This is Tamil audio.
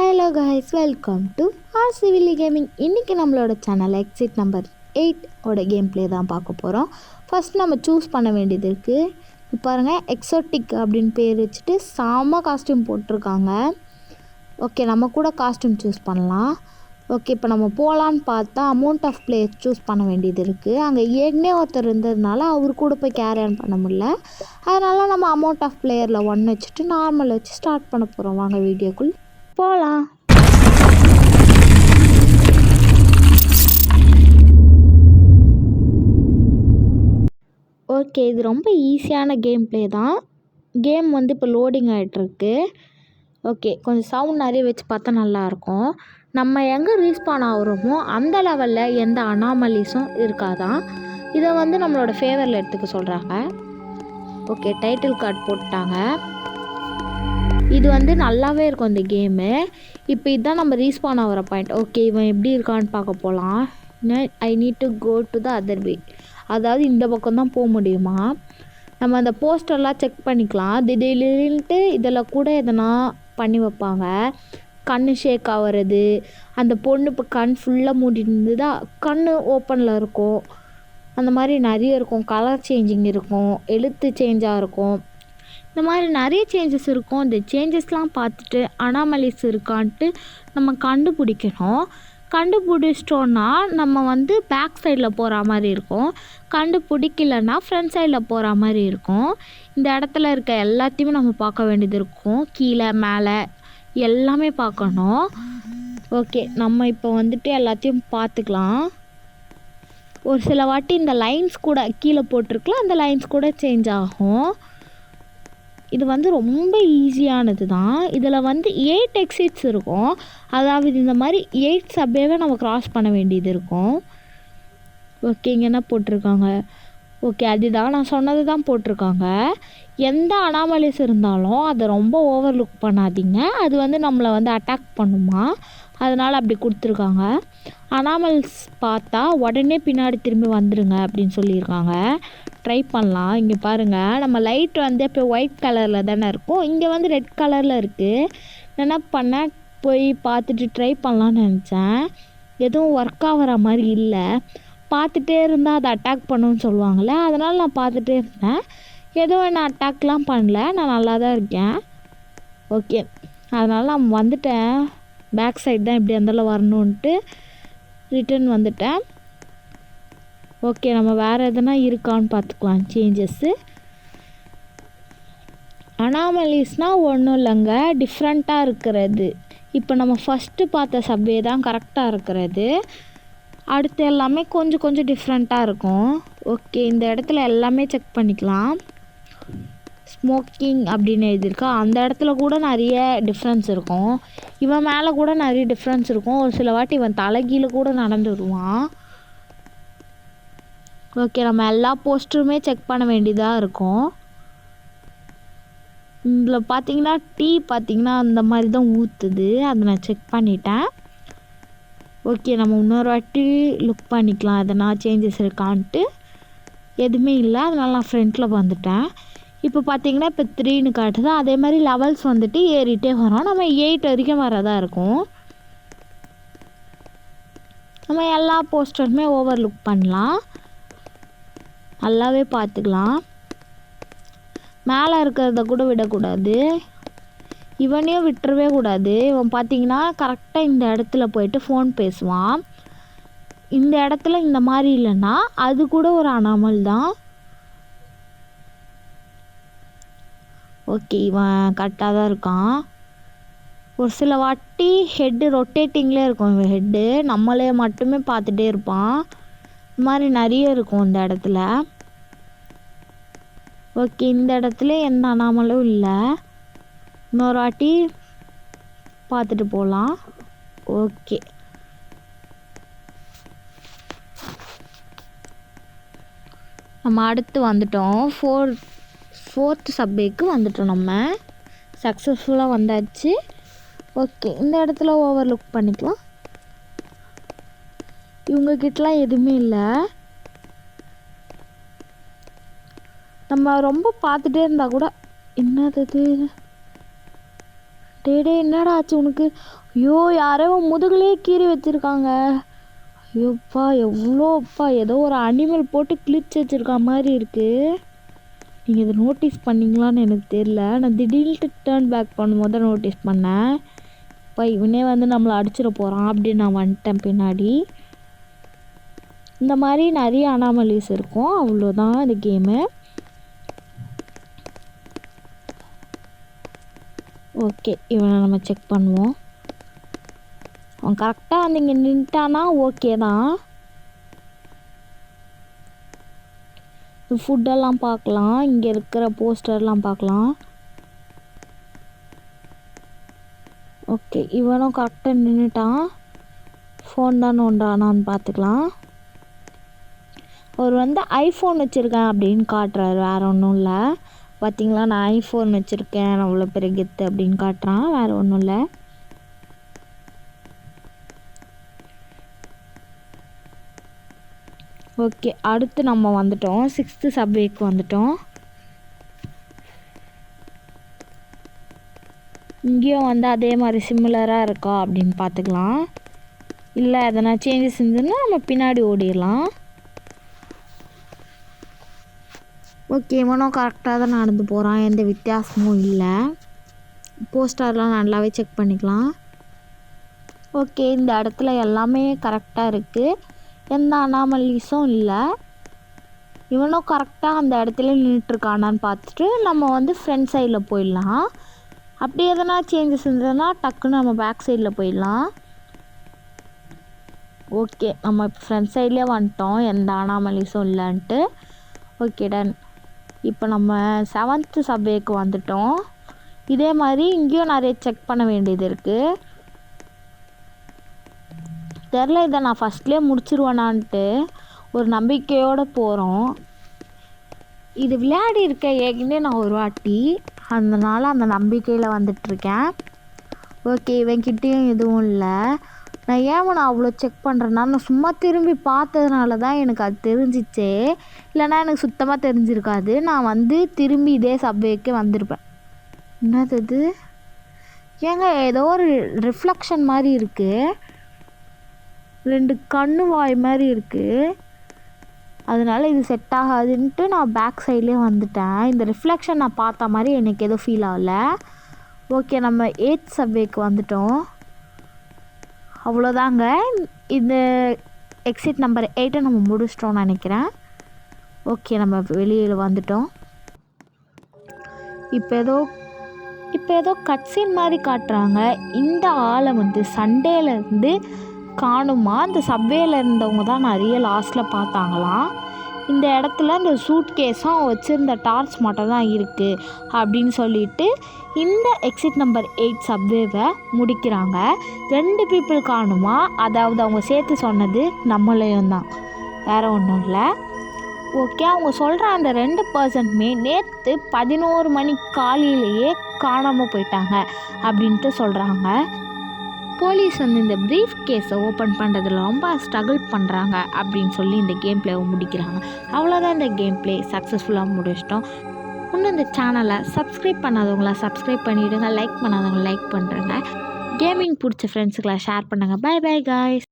ஹலோ கைஸ், வெல்கம் டு ஆர்சிவில்லி கேமிங். இன்றைக்கி நம்மளோட சேனல் எக்ஸிட் நம்பர் 8 ஓட கேம் ப்ளே தான் பார்க்க போகிறோம். ஃபஸ்ட் நம்ம சூஸ் பண்ண வேண்டியது இருக்குது. இப்போ பாருங்கள், எக்ஸோட்டிக் அப்படின்னு பேர் வச்சுட்டு செம்ம காஸ்டியூம் போட்டிருக்காங்க. ஓகே, நம்ம கூட காஸ்டியூம் சூஸ் பண்ணலாம். ஓகே, இப்போ நம்ம போகலான்னு பார்த்தா அமௌண்ட் ஆஃப் பிளேயர் சூஸ் பண்ண வேண்டியது இருக்குது. அங்கே ஏற்கனவே ஒருத்தர் இருந்ததுனால அவர் கூட போய் கேரி ஆன் பண்ண முடியல. அதனால் நம்ம அமௌண்ட் ஆஃப் பிளேயரில் 1 வச்சுட்டு நார்மல் வச்சு ஸ்டார்ட் பண்ண போகிறோம். வாங்க வீடியோக்குள் போகலாம். ஓகே, இது ரொம்ப ஈஸியான கேம் ப்ளே தான். கேம் இப்போ லோடிங் ஆகிட்டுருக்கு. ஓகே, கொஞ்சம் சவுண்ட் நிறைய வச்சு பார்த்தா நல்லாயிருக்கும். நம்ம எங்கே ரீஸ்பான் ஆகிறோமோ அந்த லெவலில் எந்த அனாமலிஸும் இருக்காதான். இதை நம்மளோட ஃபேவரில் எடுத்துக்க சொல்கிறாங்க. ஓகே, டைட்டில் கார்டு போட்டாங்க. இது நல்லாவே இருக்கும் இந்த கேமு. இப்போ இதுதான் நம்ம ரீஸ்பான் ஆகிற பாயிண்ட். ஓகே, இவன் எப்படி இருக்கான்னு பார்க்க போகலாம். I need to go to the other way, அதாவது இந்த பக்கம் தான் போக முடியுமா. நம்ம அந்த போஸ்டர்லாம் செக் பண்ணிக்கலாம். திடீர்னுட்டு இதில் கூட எதனா பண்ணி வைப்பாங்க. கண் ஷேக் ஆகிறது, அந்த பொண்ணு இப்போ கண் ஃபுல்லாக மூடிட்டு இருந்ததா கண் ஓப்பனில் இருக்கும். அந்த மாதிரி நிறைய இருக்கும். கலர் சேஞ்சிங் இருக்கும், எழுத்து சேஞ்சாக இருக்கும். இந்த மாதிரி நிறைய சேஞ்சஸ் இருக்கும். இந்த சேஞ்சஸ்லாம் பார்த்துட்டு அனாமலிஸ் இருக்கான்ட்டு நம்ம கண்டுபிடிக்கணும். கண்டுபிடிச்சிட்டோன்னா நம்ம பேக் சைடில் போகிற மாதிரி இருக்கும். கண்டுபிடிக்கலன்னா ஃப்ரண்ட் சைடில் போகிற மாதிரி இருக்கும். இந்த இடத்துல இருக்க எல்லாத்தையுமே நம்ம பார்க்க வேண்டியது இருக்கும். கீழே மேலே எல்லாமே பார்க்கணும். ஓகே, நம்ம இப்போ எல்லாத்தையும் பார்த்துக்கலாம். ஒரு சில வாட்டி இந்த லைன்ஸ் கூட கீழே போட்டிருக்கலாம், அந்த லைன்ஸ் கூட சேஞ்ச் ஆகும். இது ரொம்ப ஈஸியானது தான். இதில் 8 எக்ஸிட்ஸ் இருக்கும். அதாவது இந்த மாதிரி 8 சப்வேவை நம்ம க்ராஸ் பண்ண வேண்டியது இருக்கும். ஓகே, இங்கே என்ன போட்டிருக்காங்க? ஓகே, அதுதான் நான் சொன்னது தான் போட்டிருக்காங்க. எந்த அனாமலிஸ் இருந்தாலும் அதை ரொம்ப ஓவர்லுக் பண்ணாதீங்க. அது நம்மளை அட்டாக் பண்ணுமா, அதனால் அப்படி கொடுத்துருக்காங்க. அனாமல்ஸ் பார்த்தா உடனே பின்னாடி திரும்பி வந்துடுங்க அப்படின்னு சொல்லியிருக்காங்க. ட்ரை பண்ணலாம். இங்கே பாருங்கள், நம்ம லைட் இப்போ ஒயிட் கலரில் தானே இருக்கும், இங்கே ரெட் கலரில் இருக்குது. என்ன பண்ணேன், போய் பார்த்துட்டு ட்ரை பண்ணலான்னு நினச்சேன். எதுவும் ஒர்க் ஆகிற மாதிரி இல்லை. பார்த்துட்டே இருந்தால் அதை அட்டாக் பண்ணுன்னு சொல்லுவாங்கள்ல, அதனால் நான் பார்த்துட்டே இருந்தேன். எதுவும் என்ன அட்டாக்லாம் பண்ணல, நான் நல்லா தான் இருக்கேன். ஓகே, அதனால் நான் வந்துட்டேன். பேக் சைடு தான் இப்படி இருந்தாலும் வரணுன்ட்டு ரிட்டன் வந்துட்டேன். ஓகே, நம்ம வேறு எதனா இருக்கான்னு பார்த்துக்கலாம் சேஞ்சஸ்ஸு. அனாமலிஸ்னால் ஒன்றும் இல்லைங்க, டிஃப்ரெண்ட்டாக இருக்கிறது. இப்போ நம்ம ஃபஸ்ட்டு பார்த்த சப்வே தான் கரெக்டாக இருக்கிறது. அடுத்து எல்லாமே கொஞ்சம் கொஞ்சம் டிஃப்ரெண்ட்டாக இருக்கும். ஓகே, இந்த இடத்துல எல்லாமே செக் பண்ணிக்கலாம். ஸ்மோக்கிங் அப்படின்னு எழுதியிருக்கா, அந்த இடத்துல கூட நிறைய டிஃப்ரென்ஸ் இருக்கும். இவன் மேலே கூட நிறைய டிஃப்ரென்ஸ் இருக்கும். ஒரு சில வாட்டி இவன் தலைகீழ கூட நடந்து வருவான். ஓகே, நம்ம எல்லா போஸ்டருமே செக் பண்ண வேண்டியதாக இருக்கும். இதில் பார்த்தீங்கன்னா டீ பார்த்தீங்கன்னா அந்த மாதிரி தான் ஊற்றுது, அதை நான் செக் பண்ணிட்டேன். ஓகே, நம்ம இன்னொரு வாட்டி லுக் பண்ணிக்கலாம் எதனா சேஞ்சஸ் இருக்கான்ட்டு. எதுவுமே இல்லை, அதனால் நான் ஃப்ரண்ட்டில் வந்துட்டேன். இப்போ பார்த்தீங்கன்னா இப்போ 3ன்னு காட்டுது. அதே மாதிரி லெவல்ஸ் ஏறிட்டே வரோம். நம்ம 8 வரைக்கும் வரதா இருக்கும். நம்ம எல்லா போஸ்டருமே ஓவர்லுக் பண்ணலாம், நல்லாவே பார்த்துக்கலாம். மேலே இருக்கிறத கூட விடக்கூடாது, இவனையும் விட்டுறவே கூடாது. இவன் பார்த்தீங்கன்னா கரெக்டாக இந்த இடத்துல போயிட்டு ஃபோன் பேசுவான். இந்த இடத்துல இந்த மாதிரி இல்லைன்னா அது கூட ஒரு அனாமல் தான். ஓகே, இவன் கரெக்டாக தான் இருக்கான். ஒரு சில வாட்டி ஹெட்டு ரொட்டேட்டிங்லேயே இருக்கும். இவன் ஹெட்டு நம்மளே மட்டுமே பார்த்துட்டே இருப்பான். இந்த மாதிரி நிறைய இருக்கும் இந்த இடத்துல. ஓகே, இந்த இடத்துல எந்த அனாமலும் இல்லை. இன்னொரு வாட்டி பார்த்துட்டு போகலாம். ஓகே, நம்ம அடுத்து வந்துட்டோம். ஃபோர்த் சப்வேக்கு வந்துட்டோம். நம்ம சக்ஸஸ்ஃபுல்லாக வந்தாச்சு. ஓகே, இந்த இடத்துல ஓவர்லுக் பண்ணிக்கலாம். இவங்கக்கிட்டலாம் எதுவுமே இல்லை. நம்ம ரொம்ப பார்த்துட்டே இருந்தால் கூட என்னது டே என்னடா ஆச்சு உனக்கு? ஐயோ யாரோ முதுகுலே கீறி வச்சுருக்காங்க. ஐயோப்பா எவ்வளோப்பா ஏதோ ஒரு அனிமல் போட்டு கிழிச்சு வச்சுருக்க மாதிரி இருக்குது. நீங்கள் இதை நோட்டீஸ் பண்ணிங்களான்னு எனக்கு தெரியல. நான் திடீர்னு டேர்ன் பேக் பண்ணும்போது தான் நோட்டீஸ் பண்ணேன். இப்போ இவனே வந்து நம்மளை அடிச்சிட போகிறான் அப்படின்னு நான் வந்துட்டேன் பின்னாடி. இந்த மாதிரி நிறைய அனாமலிஸ் இருக்கும். அவ்வளோதான் இந்த கேமு. ஓகே இவனை நம்ம செக் பண்ணுவோம். அவன் கரெக்டாக வந்து இங்கே நின்ட்டானா ஓகே தான். ஃபுட்டெல்லாம் பார்க்கலாம். இங்கே இருக்கிற போஸ்டர்லாம் பார்க்கலாம். ஓகே இவனும் கரெக்டாக நின்றுட்டான். ஃபோன் தான் நோண்டானான்னு பார்த்துக்கலாம். அவர் வந்து ஐஃபோன் வச்சுருக்கேன் அப்படின்னு காட்டுறாரு. வேறு ஒன்றும் இல்லை. பார்த்தீங்களா நான் ஐஃபோன் வச்சுருக்கேன் நான் அவ்வளோ பெரிய கெத்து அப்படின்னு காட்டுறான். வேறு ஒன்றும் இல்லை. ஓகே அடுத்து நம்ம வந்துட்டோம் 6th சப்வேக்கு வந்துட்டோம். இங்கேயும் வந்து அதே மாதிரி சிமிலராக இருக்கா அப்படின்னு பார்த்துக்கலாம். இல்லை எதனா சேஞ்சஸ் இருந்ததுன்னா நம்ம பின்னாடி ஓடிடலாம். ஓகே இவனும் கரெக்டாக தான் நடந்து போகிறான். எந்த வித்தியாசமும் இல்லை. போஸ்டர்லாம் நல்லாவே செக் பண்ணிக்கலாம். ஓகே இந்த இடத்துல எல்லாமே கரெக்டாக இருக்குது. எந்த அனாமலிஸும் இல்லை. இவனும் கரெக்டாக அந்த இடத்துல நின்றுட்டுருக்கானான்னு பார்த்துட்டு நம்ம வந்து ஃப்ரண்ட் சைடில் போயிடலாம். அப்படி எதனா சேஞ்சஸ் இருந்ததுன்னா டக்குன்னு நம்ம பேக் சைடில் போயிடலாம். ஓகே நம்ம இப்போ ஃப்ரண்ட் சைட்லேயே வந்துட்டோம். எந்த அனாமலிஸும் இல்லைன்ட்டு. Okay done. இப்போ நம்ம 7th சப்வேக்கு வந்துட்டோம். இதே மாதிரி இங்கேயும் நிறைய செக் பண்ண வேண்டியது இருக்குது. தெரில இதை நான் ஃபஸ்ட்லேயே முடிச்சிருவேனான்ட்டு ஒரு நம்பிக்கையோடு போகிறோம். இது விளையாடி இருக்க ஏற்கனவே நான் ஒரு வாட்டி. அதனால் அந்த நம்பிக்கையில் வந்துட்டுருக்கேன். ஓகே இவன்கிட்டேயும் எதுவும் இல்லை. நான் ஏன் அவ்வளோ செக் பண்ணுறேன்னா நான் சும்மா திரும்பி பார்த்ததுனால தான் எனக்கு அது தெரிஞ்சிச்சே. இல்லைனா எனக்கு சுத்தமாக தெரிஞ்சிருக்காது. நான் வந்து திரும்பி இதே சப்வேக்கு வந்திருப்பேன். என்னது இது? ஏங்க ஏதோ ஒரு ரிஃப்ளெக்ஷன் மாதிரி இருக்குது. 2 கண்ணு வாய் மாதிரி இருக்குது. அதனால் இது செட் ஆகாதுன்ட்டு நான் பேக் சைட்லேயே வந்துட்டேன். இந்த ரிஃப்ளெக்ஷன் நான் பார்த்த மாதிரி எனக்கு எதுவும் ஃபீல் ஆகலை. ஓகே நம்ம 8th சப்வேக்கு வந்துட்டோம். அவ்வளோதாங்க. இந்த எக்ஸிட் நம்பர் 8 நம்ம முடிச்சிட்டோம்னு நினைக்கிறேன். ஓகே நம்ம வெளியில் வந்துட்டோம். இப்போ ஏதோ கட்சீன் மாதிரி காட்டுறாங்க. இந்த ஆளை வந்து சண்டேலேருந்து காணுமா. அந்த சப்வேல இருந்தவங்க தான் நிறைய லாஸ்ட்டில் பார்த்தாங்களாம். இந்த இடத்துல இந்த சூட் கேஸும் வச்சுருந்த டார்ச் மட்டும் தான் இருக்குது அப்படின்னு சொல்லிட்டு இந்த எக்ஸிட் நம்பர் 8 சப்வேவை முடிக்கிறாங்க. 2 பீப்புள் காணுமா. அதாவது அவங்க சேர்த்து சொன்னது நம்மளையும் தான், வேறு ஒன்றும் இல்லை. ஓகே அவங்க சொல்கிற அந்த 2 பர்சன்ட்டுமே நேற்று 11 மணி காலையிலேயே காணாமல் போயிட்டாங்க அப்படின்ட்டு சொல்கிறாங்க. போலீஸ் வந்து இந்த ப்ரீஃப் கேஸை ஓப்பன் பண்ணுறதுல ரொம்ப ஸ்ட்ரகிள் பண்ணுறாங்க அப்படின்னு சொல்லி இந்த கேம் பிளேவை முடிக்கிறாங்க. அவ்வளோதான் இந்த கேம் பிளே சக்ஸஸ்ஃபுல்லாக முடிச்சிட்டோம். இன்னும் இந்த சேனலை சப்ஸ்கிரைப் பண்ணாதவங்கள சப்ஸ்கிரைப் பண்ணிவிடுங்க. லைக் பண்ணாதவங்க லைக் பண்ணுறேங்க. கேமிங் பிடிச்ச ஃப்ரெண்ட்ஸுக்கெல்லாம் ஷேர் பண்ணுங்கள். Bye bye guys.